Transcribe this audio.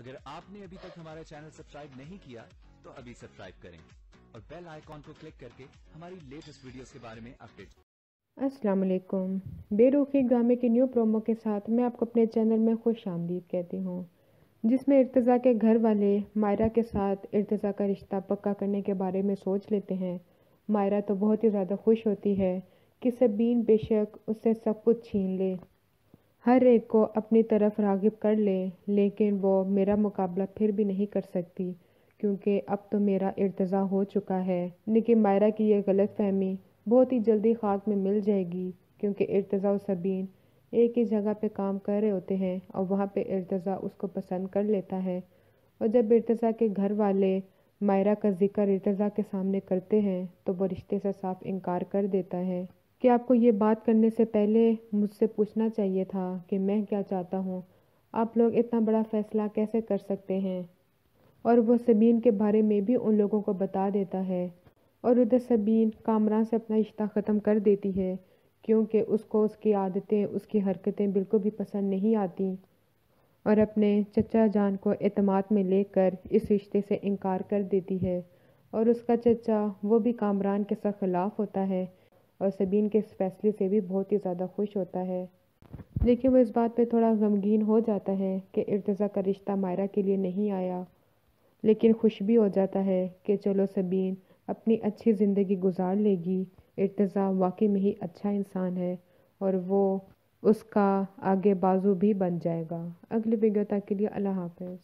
اگر آپ نے ابھی تک ہمارا چینل سبسکرائب نہیں کیا تو ابھی سبسکرائب کریں اور بیل آئیکن کو کلک کر کے ہماری لیٹسٹ ویڈیوز کے بارے میں اپڈیٹ۔ السلام علیکم۔ بے رخی ڈرامے کے نیو پرومو کے ساتھ میں آپ کو اپنے چینل میں خوش آمدید کہتی ہوں، جس میں ارتضیٰ کے گھر والے مائرہ کے ساتھ ارتضیٰ کا رشتہ پکا کرنے کے بارے میں سوچ لیتے ہیں۔ مائرہ تو بہت ہی زیادہ خوش ہوتی ہے کہ سبین بے شک اس سے سب کچھ چھین لے، ہر ایک کو اپنی طرف راغب کر لے، لیکن وہ میرا مقابلہ پھر بھی نہیں کر سکتی کیونکہ اب تو میرا ارتضیٰ ہو چکا ہے۔ لیکن مائرہ کی یہ غلط فہمی بہت ہی جلدی خاک میں مل جائے گی کیونکہ ارتضیٰ اور سبین ایک ہی جگہ پہ کام کر رہے ہوتے ہیں اور وہاں پہ ارتضیٰ اس کو پسند کر لیتا ہے، اور جب ارتضیٰ کے گھر والے مائرہ کا ذکر ارتضیٰ کے سامنے کرتے ہیں تو وہ رشتے سے صاف انکار کر دیتا ہے کہ آپ کو یہ بات کرنے سے پہلے مجھ سے پوچھنا چاہیے تھا کہ میں کیا چاہتا ہوں، آپ لوگ اتنا بڑا فیصلہ کیسے کر سکتے ہیں۔ اور وہ سبین کے بارے میں بھی ان لوگوں کو بتا دیتا ہے، اور ادھر سبین کامران سے اپنا رشتہ ختم کر دیتی ہے کیونکہ اس کو اس کی عادتیں، اس کی حرکتیں بالکل بھی پسند نہیں آتی، اور اپنے چچا جان کو اعتماد میں لے کر اس رشتے سے انکار کر دیتی ہے، اور اس کا چچا وہ بھی کامران کے ساتھ خلاف ہوتا ہے اور سبین کے اس فیصلے سے بھی بہت ہی زیادہ خوش ہوتا ہے، لیکن وہ اس بات پہ تھوڑا غمگین ہو جاتا ہے کہ ارتضیٰ کا رشتہ مائرہ کے لیے نہیں آیا، لیکن خوش بھی ہو جاتا ہے کہ چلو سبین اپنی اچھی زندگی گزار لے گی، ارتضیٰ واقعی میں ہی اچھا انسان ہے اور وہ اس کا آگے بازو بھی بن جائے گا۔ اگلی ویڈیو تک کے لیے اللہ حافظ۔